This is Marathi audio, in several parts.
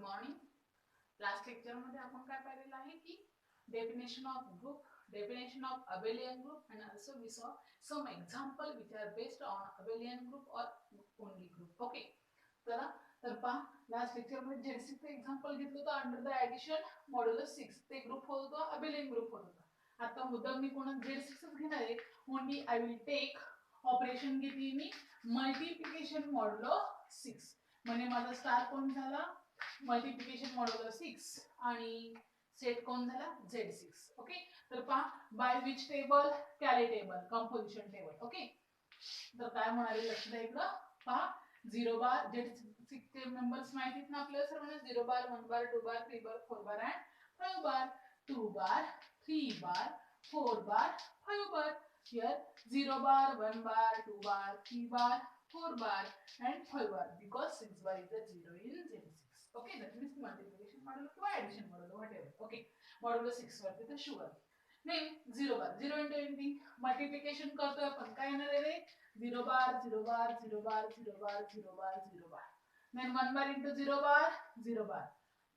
मॉर्निंग. लास्ट लेक्चर मध्ये आपण काय पाहिलेलं आहे की definition of group, definition of abelian group, and also we saw some example which are based on abelian group or only group. Okay, चला तर पहा लास्ट लेक्चर मध्ये Z6 चे एक्झाम्पल घेतलं होतं अंडर द ऍडिशन मॉड्युलस 6. ते ग्रुप होत होतं, abelian ग्रुप होत होता. आता मुद्दाम मी कोणा Z6 घेणार आहे. Only I will take operation घेतली मी मल्टिप्लिकेशन मॉड्युलो 6. म्हणजे माझा स्टार कोण झाला मल्टिप्लिकेशन मॉड्युलो 6 आणि सेट कोण झाला Z6. ओके, तर पहा by which table, Cayley table, composition table. Okay, तर काय म्हणाले लक्ष द्या इकडं पहा. 0 बार Z6 चे मेंबर्स माहिती आहेत ना आपल्याला सर्वांना. 0 बार, 1 बार, 2 बार, 3 बार, 4 बार and 5 bar. 2 bar, 3 bar, 4 bar, 5 bar. Here 0 bar, 1 bar, 2 bar, 3 bar, 4 bar and 5 bar because 6 bar is the 0 in Z6. Okay, that means multiplication modulo or addition modulo, whatever. Okay, modulo 6 वरती तर शुअर. नाही 0 bar, 0 into anything multiplication करतोय आपण काय येणार आहे रे 0 bar, 0 bar, 0 bar, 0 bar, 0 bar, 0 bar. Then 1 bar into 0 bar, 0 bar.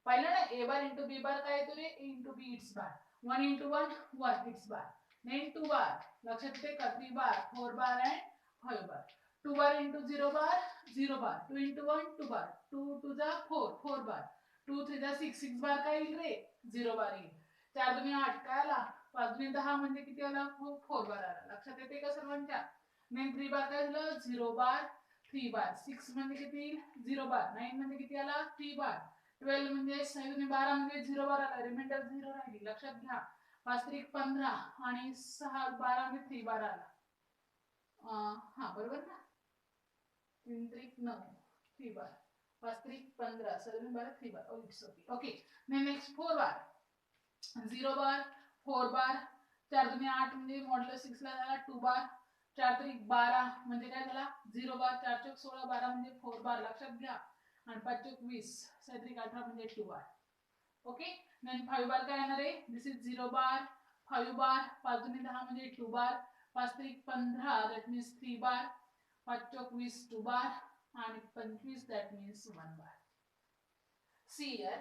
पाहिलं ना a bar into b bar काय येतो रे a into b its bar. 1 into 1 1 its bar. Then 2 bar लक्षात येते का 3 bar, 4 bar and 5 bar. 2 bar into 0 bar, 0 bar. 2 into 1 2 bar. 2 2 जा 4 4 bar. 2 3 जा 6 6 bar काय येईल रे 0 bar येईल. 4 2 8 काय आला 5 2 10 म्हणजे किती आला 4 bar आला. लक्षात येते का सर्वांच्या. then 3 bar काय झालं 0 bar 3 bar. 6 म्हणजे किती 0 bar. 9 म्हणजे किती आला 3 bar. 12 म्हणजे 7 12 म्हणजे 0 bar आला. रिमाइंडर 0 राहिली. लक्षात घ्या. 5 3 15 आणि 6 12 म्हणजे 3 बार आला. हा बरोबर ना 3 3 9 3 बार 5 3 15 7 12 3 बार. Oh it's okay. Okay, next 4 बार 0 बार 4 बार. 4 2 8 म्हणजे मॉड्युलो 6 ला झाला 2 बार. 4 3 12 म्हणजे काय झाला 0 बार. 4 4 16 12 म्हणजे 4 बार. लक्षात घ्या. आणि 5 4 20 6 3 18 म्हणजे 2 बार. ओके, then 5 बार काय येणार आहे दिस इज 0 बार 5 बार. 5 2 10 म्हणजे 2 बार. 5 3 15 that means 3 बार. 5 4 20 2 बार आणि 25 that means 1 bar. See here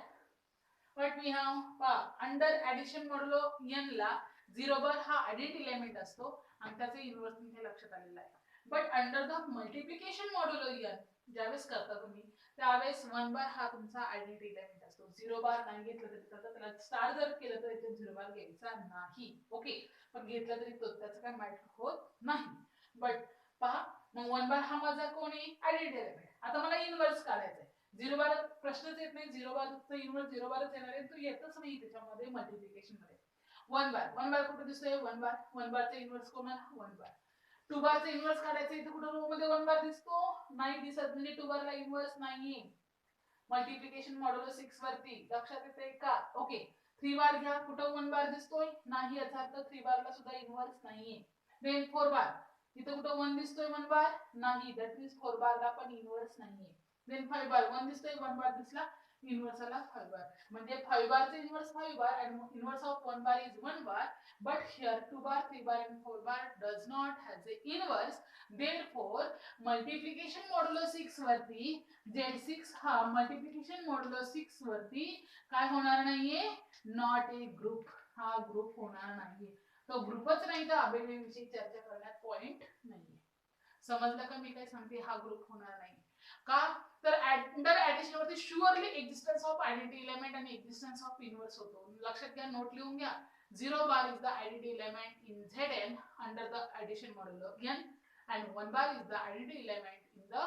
what we have under addition modulo n ला 0 बार हा आयडेंटिटी एलिमेंट असतो आणि त्याचे इन्व्हर्स इथे लक्षात आलेलं आहे. But under the multiplication modulo n ज्यावेळेस करता तुम्ही त्यावेळेस 1 बार हा तुमचा आयडेंटिटी एलिमेंट असतो. 0 बार नाही घेतलं तरी चालतं. त्याला स्टार जर केलं तर इथे 0 बार घ्यायचा नाही. ओके, पण घेतलं तरी तो त्याचं काय मॅटर होत नाही. बट पहा मग 1 बार हा माझा कोणी आयडेंटिटी एलिमेंट. आता मला इन्व्हर्स काढायचा आहे. 0 बार प्रश्नच येत नाही. 0 बारचा इन्व्हर्स 0 बारच येणार आहे. तो येतच नाही त्याच्यामध्ये मल्टिप्लिकेशन मध्ये. 1 बार कुठे दिसतोय 1 बारचा इन्व्हर्स कोण आला 1 बार. 2 बारचा इन्व्हर्स काढायचा इथे कुठे रो मध्ये 1 बार दिसतो नाही दिसत म्हणजे 2 बारला इन्व्हर्स नाहीये मल्टिप्लिकेशन मॉड्युलो 6 वरती. लक्षात येते का. ओके, 3 बार घ्या कुठं 1 बार दिसतोय नाही याचा अर्थ 3 बारला सुद्धा इन्व्हर्स नाहीये. देन 4 बार इथे कुठं 1 दिसतोय 1 बार नाही दॅट मीन्स 4 बारला पण इन्व्हर्स नाहीये. देन 5 बार 1 दिसतोय 1 बार दिसला इन्व्हर्स आला 5 बार. म्हणजे 5 बारचे inverse 5 bar and inverse of 1 bar is 1 bar. But here 2 bar 3 bar and 4 bar does not has a inverse. Therefore multiplication modulo 6 वरती Z6 हा multiplication modulo 6 वरती काय होणार नाहीये नॉट ए ग्रुप. हा ग्रुप होणार नाहीये. तो ग्रुपच नाही तर अबेलियन विषयी चर्चा करण्यात पॉइंट नाहीये. समजलं का मी काय सांगते. हा ग्रुप होणार नाही का तर अंडर ऍडिशन वरती surely existence of identity element आणि एक्झिस्टन्स ऑफ इन्व्हर्स होतो. लक्षात घ्या नोट लिहून घ्या. 0 bar is the identity element in Zn under the addition modulo n and 1 bar is the identity element in the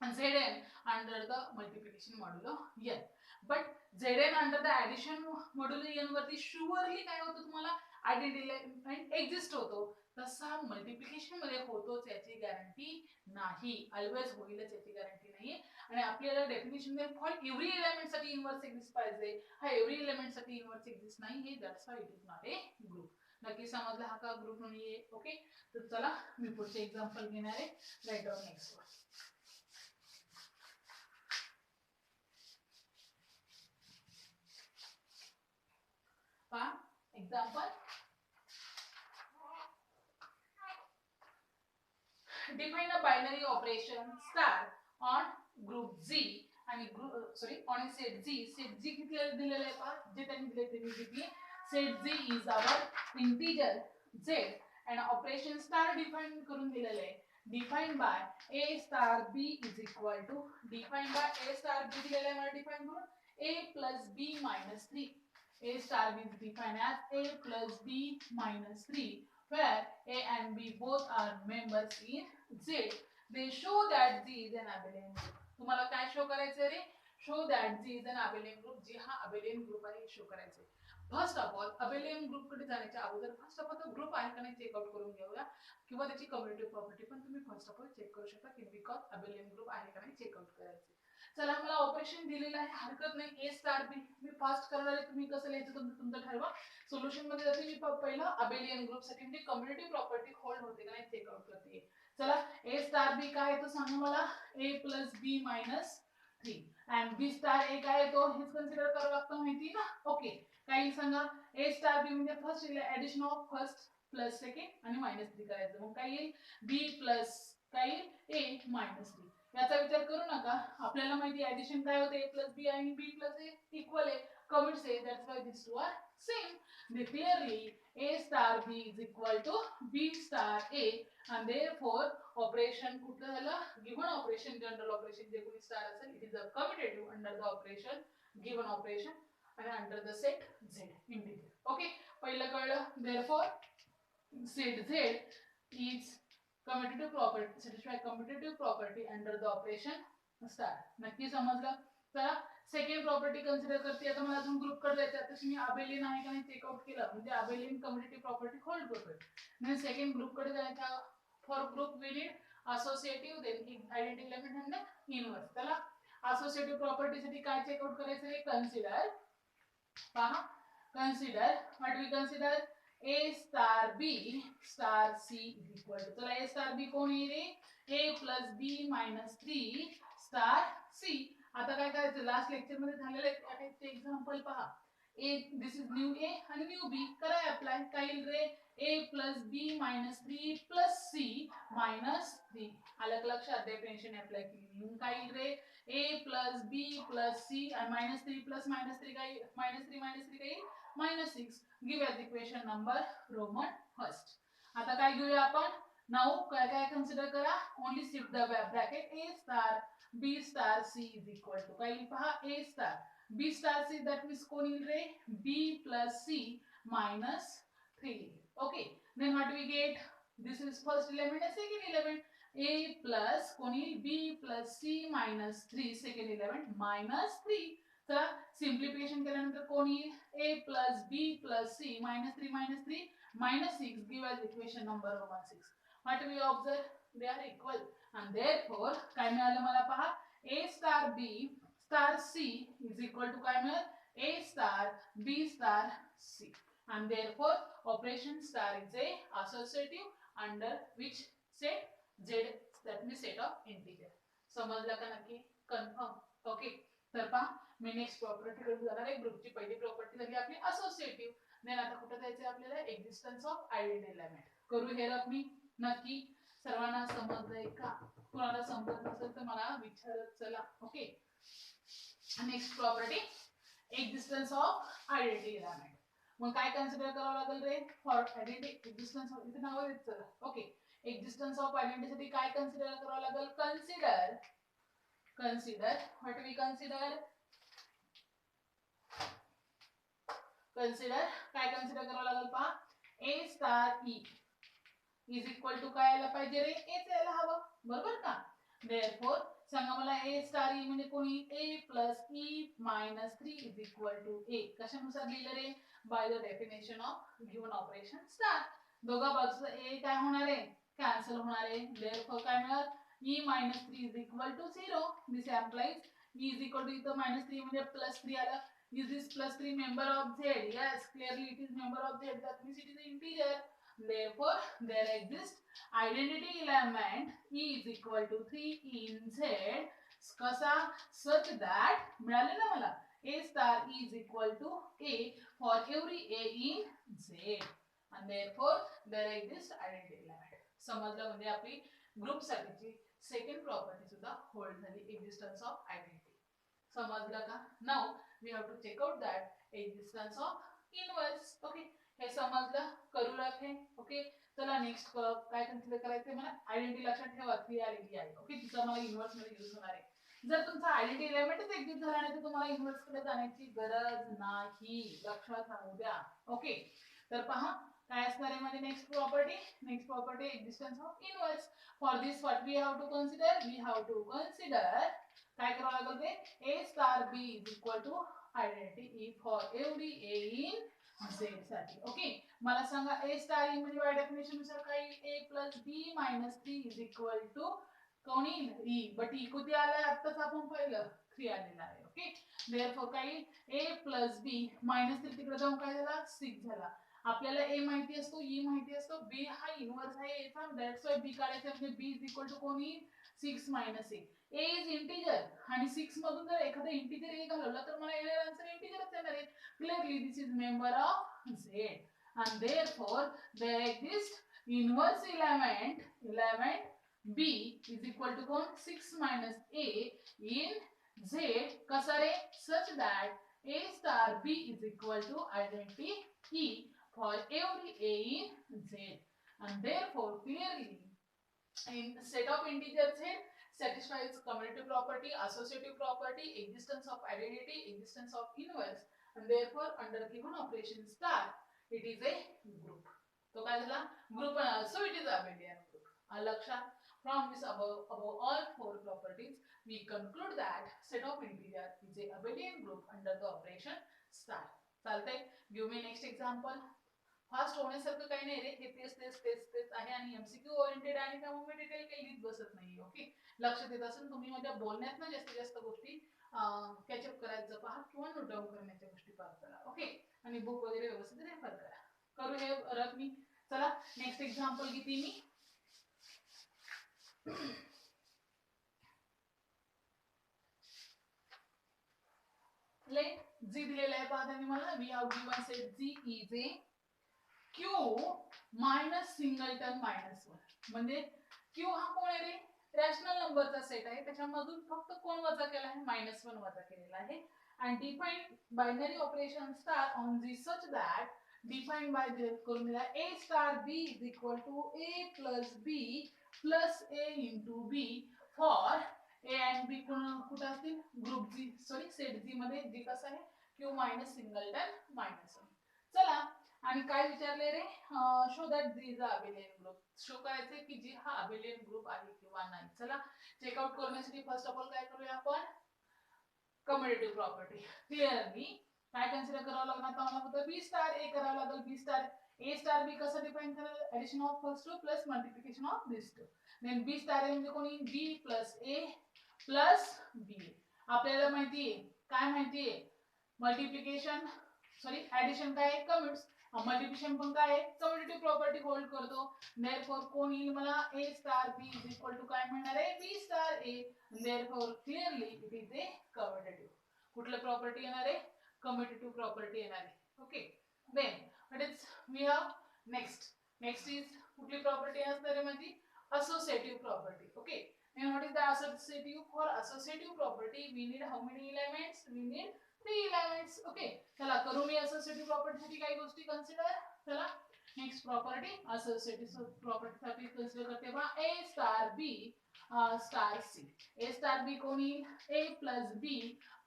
Zn under the multiplication modulo n. But Zn under the addition modulo n वरती शुअरली काय होतं तुम्हाला आयडेंटिटी एलिमेंट एक्झिस्ट होतो. तसा मल्टिप्लिकेशन मध्ये होतोच याची गॅरंटी नाही. ऑलवेज होईलच याची गॅरंटी नाही. आणि आपल्याला डेफिनेशन मध्ये फॉर एव्हरी एलिमेंट साठी इन्व्हर्स एक्झिस्ट पाहिजे. हा एव्हरी एलिमेंट साठी इन्व्हर्स एक्झिस्ट नाही हे that's why it is not a group. नक्की समजला हा का ग्रुप नाहीये. ओके, तर चला मी पुढचे एक्झाम्पल घेणार आहे. Write down next one. पहा example. Define a binary operation star on group Z आणि सॉरी ऑन सेट जी किती दिलेलं आहे पहा, जे त्यांनी दिले ते मी घेतली. Set G is our integer z and operation star define करून दिलेलं आहे. Define by a star b is equal to define by a star b दिलेलं आहे मला डिफाइन करून a plus b minus 3. A star is defined as a plus b minus 3 where a and b both are members in Z. They show that Z is an abelian group. तुम्हाला काय शो करायचं रे? Show that Z is an abelian group. G हा abelian group आहे शो करायचं. First of all abelian group कडे जाण्याच्या अगोदर फर्स्ट ऑफ ऑल तो ग्रुप आहे का नाही चेक आउट करून घेऊया किंवा त्याची कम्युनिटी प्रॉपर्टी पण तुम्ही फर्स्ट ऑफ ऑल चेक करू शकता की बिकॉज abelian group आहे का नाही चेक आउट करायचं. चला मला ऑपरेशन दिलेलं आहे हरकत नाही. a star b me fast करणार आहे, तुम्ही कसं लिहायचं तुमचं ठरवा. सोल्युशन मध्ये जाते मी पहिला abelian ग्रुप साठी म्हणजे कम्युनिटी प्रॉपर्टी होल्ड होते का नाही चेक आउट करते. चला a स्टार b काय आहे तो सांगा मला. a plus b minus 3 and b star a काय आहे तो हेच कन्सिडर करावं लागतं माहिती ना. ओके काही सांगा. a स्टार b म्हणजे first addition of first plus second आणि मायनस 3 करायचं. मग काय येईल b प्लस काय येईल a मायनस 3. याचा विचार करू नका, आपल्याला माहिती आहे ऍडिशन काय होते a प्लस b आणि b प्लस a इक्वल आहे. Comment say that's why this two are same. They clearly a star b is equal to b star a and therefore operation कुठलं झालं given operation general operation जे कोणी स्टार असेल it is a commutative under the operation given operation and under the set z integer. Okay पहिलं कळलं. therefore set z is commutative property satisfy commutative property under the operation star. नक्की समजलं. चला सेकंड प्रॉपर्टी कन्सिडर करते. आता मला अजून ग्रुप कडे जायचं. आता मी अबेलियन आहे का नाही चेक आउट केलं म्हणजे अबेलियन कम्युनिटी प्रॉपर्टी होल्ड करतोय. म्हणजे सेकंड ग्रुप कडे जायचं. For group we need associative then identity element आणि इनव्हर्स. चला असोसिएटिव्ह प्रॉपर्टी साठी काय चेक आउट करायचं आहे. कन्सिडर पहा consider what we consider a star b star c is equal to. चला a स्टार b कोण आहे रे a plus b minus 3 star c. आता काय करायचं लास्ट लेक्चर मध्ये झालेलं आहे ते एक्झाम्पल पहा. a this is new a आणि न्यू b करा अप्लाय. काय येईल रे a plus b minus 3 plus c minus 3. आलं लक्षात. डेफिनेशन अप्लाय केली. काय येईल रे a plus b plus c आणि मायनस 3 प्लस मायनस 3 काय मायनस 3 काय minus 6. Give as equation number roman first. आता काय घेऊया आपण. नाउ काय काय कन्सिडर करा. Only shift the bracket a star b star c is equal to काय पहा a star b star c that means कोण येईल रे b plus c minus 3. Okay then what we get this is first element and second element. a plus कोण येईल b plus c minus 3 second element minus 3. चला सिंप्लिफिकेशन केल्यानंतर कोण येईल a plus b plus c minus 3 minus 6. Give as equation number 6. What we observe they are equal and therefore काय मिळालं मला पहा a star b star c is equal to काय मिळेल a star b star c and therefore operation star is a associative under which set z that means set of integer. समजलं का नक्की. कन्फर्म. ओके तर पहा मी नेक्स्ट प्रॉपर्टी कडे जाणार आहे. ग्रुपची पहिली प्रॉपर्टी झाली आपली असोसिएटिव्ह. देन आता कुठे जायचं आपल्याला एक्झिस्टन्स ऑफ आयडेंटिटी एलिमेंट. करू हे रफ मी नक्की सर्वांना समजलंय का. कुणाला समजत नसेल तर मला विचारत चला. Okay next property existence of identity element. मग काय कन्सिडर करावं लागेल रे फॉर आयडेंटिटी एक्झिस्टन्स ऑफ इथे नाव देत चला. ओके एक्झिस्टन्स ऑफ आयडेंटिटी साठी काय कन्सिडर करावं लागेल. कन्सिडर व्हाट वी कन्सिडर काय कन्सिडर करावं लागेल पहा a star e is equal to काय यायला पाहिजे रे a यायला हवं बरोबर का. देयरफॉर सांगा मला a स्टार e म्हणजे कोणी a plus e minus 3 is equal to a. कशानुसार लिहिलं रे by the definition of given operation star. दोघा बाजूचा a काय होणार आहे कॅन्सल होणार आहे. देयरफॉर काय मिळाल e minus 3 is equal to 0. This implies e is equal to इथं मायनस 3 म्हणजे प्लस 3 आलं. Is this plus 3 member of Z? Yes, clearly it is member of Z. That means it is an integer. Therefore, there exists identity element E is equal to 3 in Z. कसा such that मिळाले ना मला A star E is equal to A for every A in Z. And therefore, there exists identity element. समजलं म्हणजे आपली ग्रुप साठीची सेकंड प्रॉपर्टी सुद्धा होल्ड झाली एक्झिस्टन्स ऑफ आयडेंटिटी. समजलं का? Now we have to check out that existence of inverse. Okay, हे समजलं, करूया हे. ओके, चला नेक्स्ट काय कन्सिडर करायचंय मला, आयडेंटिटी लक्षात ठेवा, क्रियालिटी आहे. ओके, तिचा मला इनवर्स मध्ये यूज होणार आहे. जर तुमचा आयडेंटिटी एलिमेंटच एक्झिस्ट झाला नाही तर तुम्हाला इनवर्स कडे जाण्याची गरज नाही, लक्षात राहू द्या. ओके, तर पहा काय असणार आहे माझी next property existence of inverse. For this what we have to consider, काय करावं लागेल ते, A star B is equal to identity for every A in Z साठी. ओके, मला सांगा ए स्टार इन म्हणजे बाय डेफिनेशन नुसार काय, A plus B minus 3 is equal to कोण येईल, ई. बट ई किती आलाय आत्ताच आपण पाहिलं, 3 आलेला आहे. ओके, देअरफॉर काय, ए प्लस बी मायनस 3 तिकडे जाऊन काय झाला, 6 झाला. आपल्याला ए माहिती असतो, ई माहिती असतो, बी हा इनवर्स आहे एचा, दॅट्स व्हाय बी काढायचा म्हणजे बी इज इक्वल टू कोण येईल, 6 minus A. A is integer आणि 6 मधून जर एखादा इंटिजर ए घालवला तर मला येणार आन्सर इंटिजरच येणार आहे. Clearly this is member of Z and therefore there exists inverse element b is equal to कोण, 6 minus a in z कसा रे, such that a star b is equal to identity e for every a in z and therefore clearly in set of integers here satisfies commutative property, associative property, existence of identity, existence of inverse and therefore under given operation star it is a group. तो काय झाला, group and also it is abelian group. लक्षात, from this above all four properties we conclude that set of integer is a abelian group under the operation star. चालतंय, give me next example. Fast होण्यासारखं काही नाही रे, हे तेच आहे आणि एमसीक्यू ओरिएंटेड आहे त्यामुळे मी डिटेल काही लिहित बसत नाही. ओके, लक्षात येत असेल तुम्ही माझ्या बोलण्यात ना जास्तीत जास्त गोष्टी कॅचअप करायचं पहा किंवा नोट डाऊन करण्याच्या गोष्टी पार करा. ओके, आणि बुक वगैरे व्यवस्थित रेफर करा. करू हे रफ मी. चला नेक्स्ट एक्झाम्पल घेते मी. लेट जी दिलेला आहे पहा त्यांनी मला, we have given set G is a Q minus singleton minus 1. म्हणजे क्यू हा कोण आहे रे, रॅशनल नंबरचा सेट आहे, त्याच्यामधून फक्त कोण वजा केला आहे, -1 वजा केलेला आहे. and define binary operation star on the such that defined by the formula a star b is equal to a plus b plus a into b for a and b कुठे असतील, ग्रुप जी सॉरी सेट जी मध्ये जी कसं आहे, q मायनस सिंगलटन मायनस 1. चला आणि काय विचारले रे, show that G is a abelian group. Show करायचे की जी हा अबेलियन ग्रुप आहे किंवा नाही. चला चेकआउट करण्यासाठी फर्स्ट ऑफ ऑल काय करूया आपण, कम्युटेटिव्ह प्रॉपर्टी. क्लिअरली काय कन्सिडर करावं लागणार आता मला, फक्त बी स्टार ए करावं लागेल. बी स्टार ए स्टार बी कसं डिफाइन करायला, addition of first two plus multiplication of this two. Then B star A म्हणजे कोणी, बी प्लस ए प्लस बी. आपल्याला माहितीये काय, माहितीये मल्टिप्लिकेशन सॉरी ऍडिशन काय आहे, कम्युट्स. मल्टिप्लिकेशन पण काय आहे, कम्युटेटिव्ह प्रॉपर्टी होल्ड करतो. देअरफॉर कोण येईल मला, A star B is equal to काय म्हणणार आहे, B star A. Therefore clearly it is a commutative. कुठलं प्रॉपर्टी येणार आहे, कम्युटेटिव्ह प्रॉपर्टी येणार आहे. Okay, then what is we have next is कुठली प्रॉपर्टी असणार आहे माझी, associative property. Okay, and what is the associative? For associative property we need how many elements, we need 3 elements. Okay, चला करू मी associative property साठी काही गोष्टी कन्सिडर. चला नेक्स्ट प्रॉपर्टी associative property साठी कन्सिडर करते पहा, a star b star C. A star B कोणी, a plus B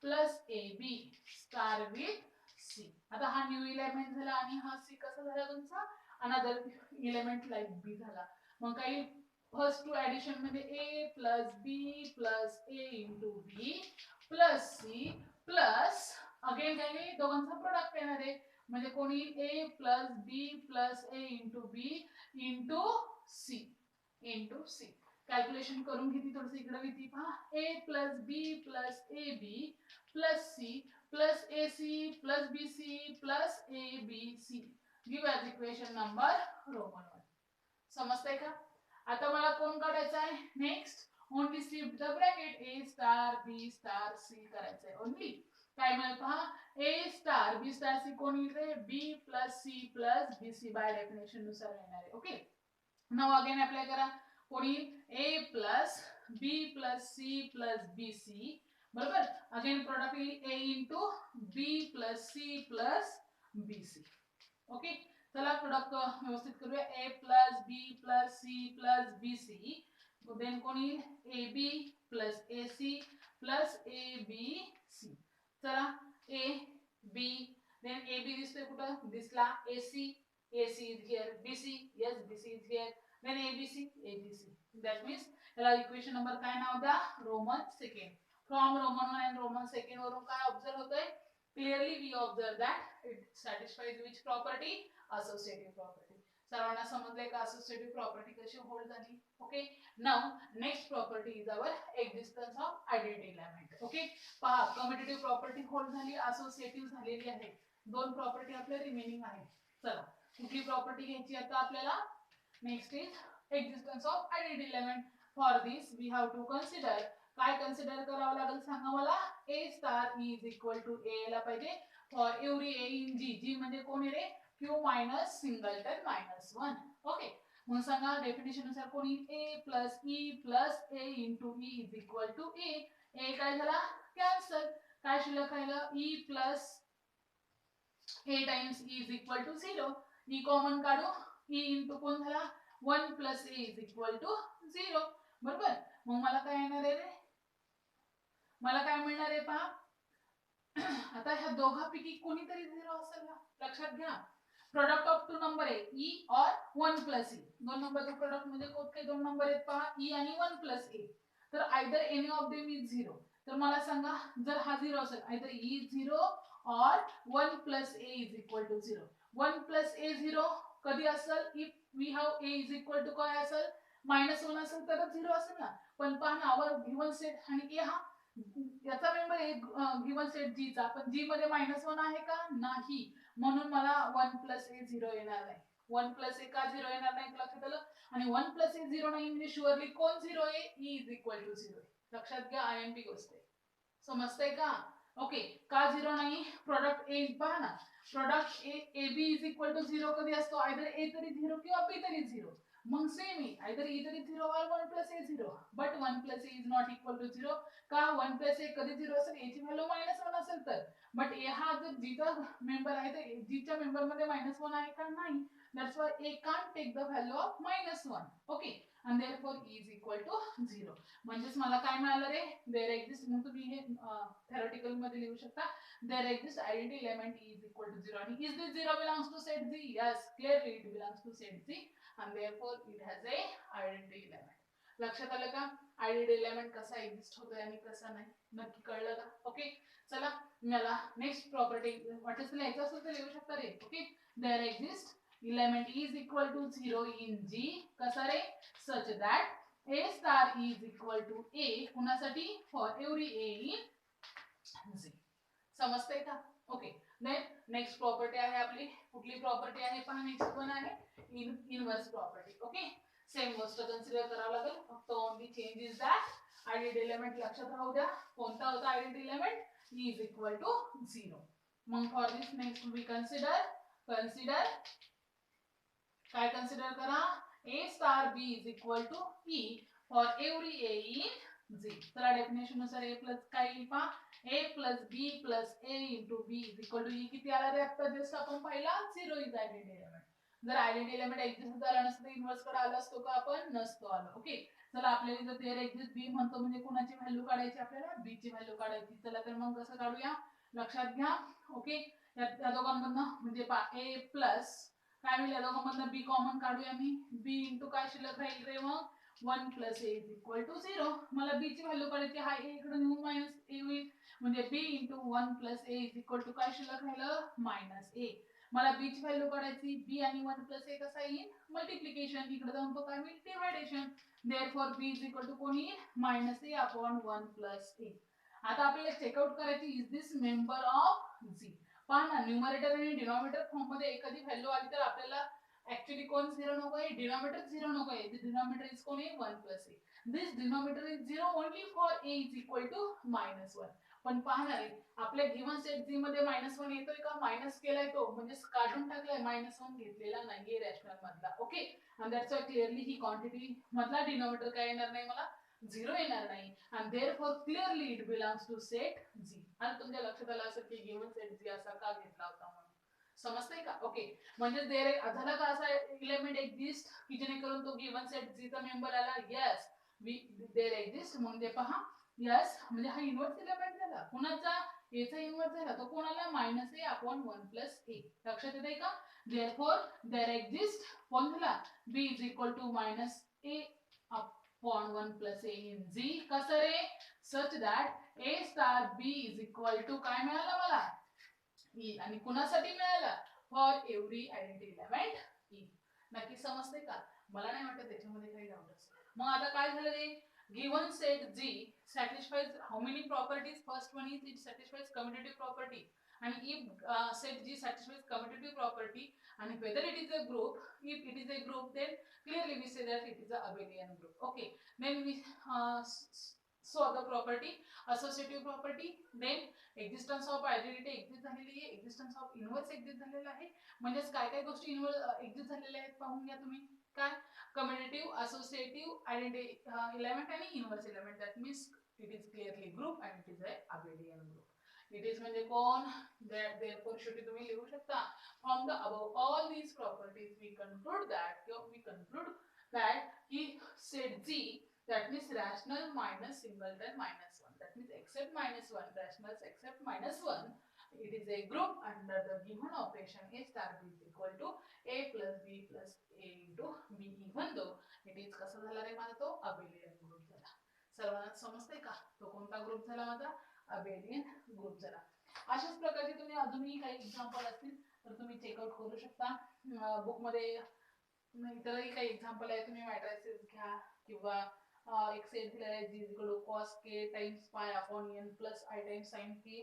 plus A B star with C. आता हा न्यू इलेमेंट झाला आणि हा सी कसा झाला तुमचा, अनदर इलेमेंट लाईक बी झाला. मग काही फर्स्ट टू ऍडिशन मध्ये a plus B plus A into B plus C plus again काही दोघांचा प्रोडक्ट येणार आहे म्हणजे कोणी a plus B plus A into B into C calculation करून घेतली थोडस इकडे घेतली पहा, a plus B plus A B plus C plus A C plus B C plus A B C give as equation number roman 1. समजतंय का? आता मला कोण काढायचं आहे, next only slip the bracket a star b star c करायचंय. ओनली काय मिळेल पहा, a star b star c कोण येईल रे, b plus c plus B C by definition नुसार येणार आहे. ओके, नाउ अगेन अप्लाय करा, कोणी a plus b plus c plus B C बरोबर. अगेन प्रोडक्ट येईल A into B plus C plus B C. Okay, चला प्रोडक्ट व्यवस्थित करूया. A plus B plus C plus B C, then कोण येईल A B plus A C plus A B C. चला A B, then A B दिसतोय कुठं, दिसला. A C, A C is here. B C, yes B C is here. Then A B C, A B C. That means याला इक्वेशन नंबर काय नाव द्या, roman second. From roman one and roman second वरून काय ऑब्झर्व होतंय, clearly we observe that it satisfies which property, associative property. सर्वांना समजले का associative property कशी होल्ड झाली. Okay, now next property is our existence of identity element. Okay, पहा कम्युटेटिव्ह प्रॉपर्टी होल्ड झाली, असोसिएटिव्ह झालेली आहे. दोन प्रॉपर्टी आपल्या रिमेनिंग आहे. चला कुठली प्रॉपर्टी घ्यायची आता आपल्याला, next is existence of identity element. For this we have to consider, काय कन्सिडर करावं लागेल सांगा मला, A star is equal to A ला पाहिजे for every A in G. G म्हणजे कोण आहे रे, Q minus singleton minus one. Okay, मग सांगा डेफिनेशन नुसार कोणी A plus E plus A into E is equal to A. A काय झाला, कॅन्सल. काय शिल्लक राहिलं, E plus A times E is equal to 0. E common काढू, ई इंटू कोण झाला, 1 plus A is equal to 0. बरोबर. मग मला काय येणार आहे रे, मला काय मिळणार आहे पहा. आता ह्या दोघांपैकी कोणीतरी 0 असेल ना, लक्षात घ्या. प्रोडक्ट ऑफ टू नंबर आहे ई और 1 प्लस ई. दोन नंबरचं प्रोडक्ट म्हणजे कोणते दोन नंबर आहेत पहा, ई आणि 1 प्लस ए. तर either any of them is 0. तर मला सांगा जर हा 0 असेल, आयदर ई 0 और 1 plus A is equal to 0. 1 plus A 0 कधी असेल, if we have A is equal to काय असेल, -1 असेल तरच 0 असेल ना. पण पहा ना, आवर गिवन सेट आणि ए हा याचा मेंबर आहे गिवन सेट जी चा, पण जी मध्ये -1 आहे का, नाही. म्हणून मला 1 प्लस ए 0 येणार नाही. 1 प्लस ए का 0 येणार नाही लक्षात आलं. आणि 1 प्लस ए 0 नाही म्हणजे शुअरली कोण 0 आहे, ई इज इक्वल टू 0. लक्षात घ्या, आयएमपी गोष्ट आहे. समजतंय का. ओके, का 0 नाही, प्रोडक्ट ए पहा ना, product A B is equal to 0 कधी असतो, आयदर ए तरी 0 किंवा बी तरी 0. मग सेम आहे, आयदर ई तरी 0 और 1 plus A 0. But 1 plus A is not equal to 0. का 1 प्लस ए कधी 0 असेल, ए ची व्हॅल्यू -1 असेल तर. बट ए हा जर जीचा मेंबर आहे तर जीच्या मेंबर मध्ये -1 आहे का, नाही. That's why A can't take the value of -1. Okay, and therefore e is equal to 0. म्हणजेच मला काय मिळालं रे, देयर एक्झिस्ट, मग तुम्ही हे थेरोटिकल मध्ये लिहू शकता, there exist identity element e is equal to 0. आणि is this 0 belongs to set Z? Yes, clearly it belongs to set Z, and therefore it has a identity element. लक्षात आलं का, आयडेंटिटी एलिमेंट कसा एक्झिस्ट होतोय आणि कसा नाही, नक्की कळलं का. ओके, चला मला नेक्स्ट प्रॉपर्टी वाटत लिहायचं असेल तर लिहू शकता रे. Okay, there exist element is equal to 0 in G, कसा रे, such that A star is equal to A कुणासाठी, for every A in Z. समजतंय का. ओके, देन नेक्स्ट प्रॉपर्टी आहे आपली, कुठली प्रॉपर्टी आहे पहा, नेक्स्ट वन आहे इनवर्स प्रॉपर्टी. ओके, सेम गोष्ट कन्सिडर करावं लागेल, फक्त only change is that identity element लक्षात राहू द्या. कोणता होता identity element, E is equal to 0. मग for this next we consider काय कन्सिडर करा, A star B is equal to E for every A in Z. चला डेफिनेशन नुसार ए प्लस काय येईल पहा, A plus B plus A into B is equal to e. किती आला रे, आता जस्ट आपण पाहिला 0 इज आयडेंटिटी एलिमेंट. जर आयडेंटिटी एलिमेंट एक्झिस्ट झाला नसतं तर इन्व्हर्स कडे आला असतो का आपण, नसतो आलो. ओके, चला आपल्याला जर देयर एक्झिस्ट बी म्हणतो म्हणजे कोणाची व्हॅल्यू काढायची, आपल्याला बी ची व्हॅल्यू काढायची. चला तर मग कसं काढूया, लक्षात घ्या. ओके, या दोघांमधनं म्हणजे पहा ए प्लस काय मिळेल, दोघांमधनं बी कॉमन काढूया मी, बी इंटू काय शिल्लक राहील रे मग 1 plus A is equal to 0. मला बी ची व्हॅल्यू काढायची, हा ए इकडे नेऊन मायनस ए होईल, म्हणजे B into 1 plus A is equal to काय शिल्लक राहिलं, मायनस ए. मला बी ची व्हॅल्यू काढायची, बी आणि 1 प्लस ए कसा येईल, मल्टिप्लिकेशन. इकडे जाऊन तो काय होईल, division. Therefore B is equal to कोण येईल, minus A upon 1 plus A. आता आपल्याला चेकआउट करायची, is this member of Z. पहा ना, न्यूमरेटर आणि डिनॉमिनेटर फॉर्म मध्ये एखादी व्हॅल्यू आली तर आपल्याला ऍक्च्युअली कोण 0 नको आहे, डिनॉमिनेटर 0 नको आहे. द डिनॉमिनेटर इज कोण आहे, 1 plus a. This denominator is 0 only for a is equal to -1. पण पाहणार आहे आपल्या गिवन सेट जी मध्ये -1 येतोय का, मायनस केलाय तो म्हणजे काढून टाकलाय, -1 घेतलेला नाहीये रॅशनल मधला. ओके, आणि दॅट्स व्हाय क्लिअरली ही क्वांटिटी मधला डिनॉमिनेटर काय येणार नाही मला, झिरो येणार नाही आणि therefore clearly it belongs to set G. आणि तुमच्या लक्षात आलं असेल की गिव्हन सेट जी असा का घेतला होता म्हणून. समजतंय का? ओके. म्हणजे झाला का असा एलिमेंट एक्झिस्ट की जेणेकरून तो गिव्हन सेट जी चा मेंबर आला. येस देअर एक्झिस्ट म्हणजे पहा यस म्हणजे हा इन्व्हर्स एलिमेंट झाला. कुणाचा? एचा इन्व्हर्स झाला. तो कोणाला? Minus A upon 1 plus A. लक्षात येते का? देअरफॉर देअर एक्झिस्ट कोण झाला? B is equal to minus A upon 1 plus A in G. कसं रे? Such that A star B is equal to काय मिळालं मला? ई. आणि कुणासाठी मिळालं? For every identity element E. नक्की समजते का? मला नाही वाटत त्याच्यामध्ये काही डाऊट असेल. मग आता काय झालं रे? Given set G satisfies how many properties? First one is it satisfies commutative property, and if set G satisfies commutative property and whether it is a group, if it is a group then clearly we say that it is a abelian group. Okay, then we saw the property associative property, then existence of identity exist झालेली आहे, एक्झिस्टन्स ऑफ इन्व्हर्स एक्झिस्ट झालेला आहे. म्हणजेच काय काय गोष्टी इन्व्हर्स एक्झिस्ट झालेल्या आहेत पाहून घ्या तुम्ही. काय? कम्युनिटिव्ह असोसिएटिव्ह आयडेंटिटी एलिमेंट आणि inverse element. That means it is clearly group and it is a abelian group. It is म्हणजे कोण? देअरफॉर शेवटी तुम्ही लिहू शकता from the above all these properties we conclude that की set G that means rational minus singleton minus 1, that means except minus 1, rationals except minus 1, it is a group under the given operation a star b is equal to a plus b plus a into b, even though it is कसा झाला रे माझा? तो अबेलियन ग्रुप झाला. सर्वांना समजतंय का? तो कोणता ग्रुप झाला माझा? अबेलियन ग्रुप झाला. अशाच प्रकारचे तुम्ही अजूनही काही एक्झाम्पल असतील तर तुम्ही चेकआउट करू शकता. बुक मध्ये इतरही काही एक्झाम्पल आहे. तुम्ही मॅट्रिसेस घ्या किंवा एक सेट दिलेला आहे G equal to cos k times pi upon n plus i times sin k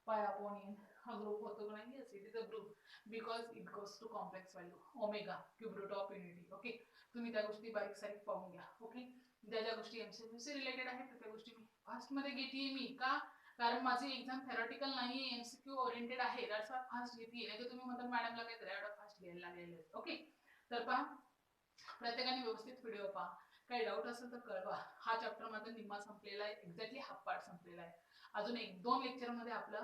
pi upon n. हा ग्रुप होतो का नाही? Yes, it is a group because it goes to complex value omega cube root of unity. Okay, तुम्ही त्या गोष्टी बारीक सारीक पाहून घ्या. ओके, ज्या ज्या गोष्टी एमसीक्यू रिलेटेड आहेत त्या गोष्टी मी फास्ट मध्ये घेते मी. का? कारण माझी एक्झाम थेरॉटिकल नाही, एमसीक्यू ओरिएंटेड आहे. दॅट्स व्हाय फास्ट घेते. नाही तर तुम्ही म्हणता मॅडमला काय तर एवढा फास्ट घ्यायला लागलेलं. ओके, तर पहा प्रत्येकाने व्यवस्थित व्हिडिओ पहा. काही डाऊट असेल तर कळवा. हा चॅप्टर माझा निम्मा संपलेला आहे. एक्झॅक्टली हाफ पार्ट संपलेला आहे. अजून 1-2 लेक्चर मध्ये आपला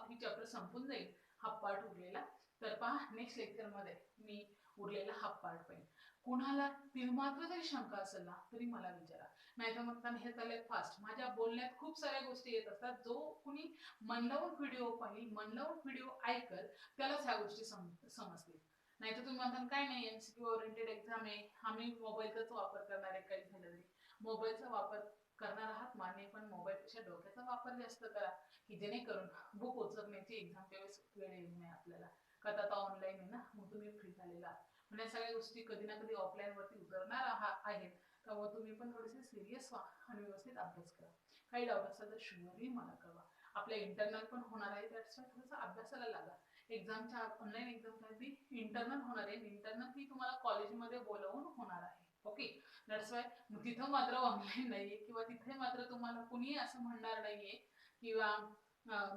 ही चॅप्टर संपून जाईल. हाफ पार्ट उरलेला. तर पहा नेक्स्ट लेक्चर मध्ये मी उरलेला हाफ पार्ट पाहिजे. कुणाला मात्र जरी शंका असेल ना तरी मला विचारा. नाही तर मग हे चाललंय फास्ट. माझ्या बोलण्यात खूप साऱ्या गोष्टी येत असतात. जो कुणी मन लावून व्हिडिओ पाहिल, मन लावून व्हिडिओ ऐकल त्यालाच ह्या गोष्टी समजतील. नाही तर तुम्ही म्हणता काय नाही एमसीक्यू ओरिएंटेड एक्झाम आहे, आम्ही मोबाईलचाच वापर करणार आहे. काही झालं तरी मोबाईलचा वापर करणार आहात मान्य, पण मोबाईलपेक्षा डोक्याचा वापर जास्त करा की जेणेकरून बुक उचलण्याची एक्झामच्या वेळेस वेळ येऊ नये आपल्याला. का आता ऑनलाईन आहे ना, मग तुम्ही फ्री झालेला आहात. म्हणजे सगळ्या गोष्टी कधी ना कधी ऑफलाईन वरती उतरणार आहेत. त्यामुळे तुम्ही पण थोडेसे सिरियस व्हा आणि व्यवस्थित अभ्यास करा. काही डाऊट असेल तर शुअरली मला कळवा. आपल्या इंटरनल पण होणार आहे, त्याच्यामुळे थोडंसं अभ्यासाला लागा. एक्झामच्या ऑनलाईन एक्झामसाठी इंटरनल होणार आहे. इंटरनल ही तुम्हाला कॉलेजमध्ये बोलवून होणार आहे. ओके, दॅट्स वाय तिथं मात्र ऑनलाईन नाहीये किंवा तिथे मात्र तुम्हाला कुणी असं म्हणणार नाहीये किंवा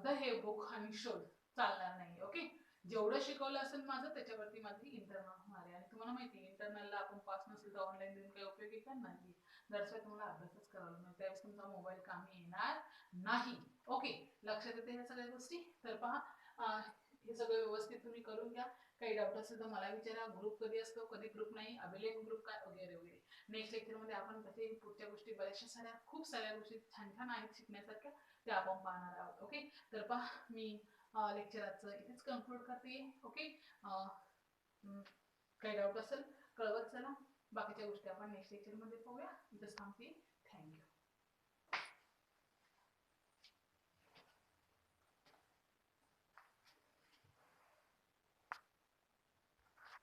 द हे बुक आणि शोध चालणार नाही. ओके, जेवढं शिकवलं असेल माझं त्याच्यावरती माझी इंटरनल होणार आहे. आणि तुम्हाला माहिती आहे इंटरनलला आपण पास नसेल तर ऑनलाईन देऊन काही उपयोग आहे का? नाही. दॅट्स वाय तुम्हाला अभ्यासच करावा लागणार. त्यावेळेस तुमचा मोबाईल कामी येणार नाही. ओके, लक्षात येते ह्या सगळ्या गोष्टी. तर पहा हे सगळं व्यवस्थित तुम्ही करून घ्या. काही डाऊट असेल तर मला विचारा. ग्रुप कधी असतो, कधी ग्रुप नाही, अबेलियन ग्रुप काय, वगैरे वगैरे. नेक्स्ट लेक्चर मध्ये आपण कसे पुढच्या गोष्टी बऱ्याचशा साऱ्या खूप साऱ्या गोष्टी छान छान आहेत शिकण्यासारख्या त्या आपण पाहणार आहोत. ओके, तर पहा मी लेक्चराचं इथेच कन्क्लूड करते. ओके, काही डाऊट असेल कळवत चला. बाकीच्या गोष्टी आपण नेक्स्ट लेक्चर मध्ये पाहूया. इथंच थांबते. थँक्यू.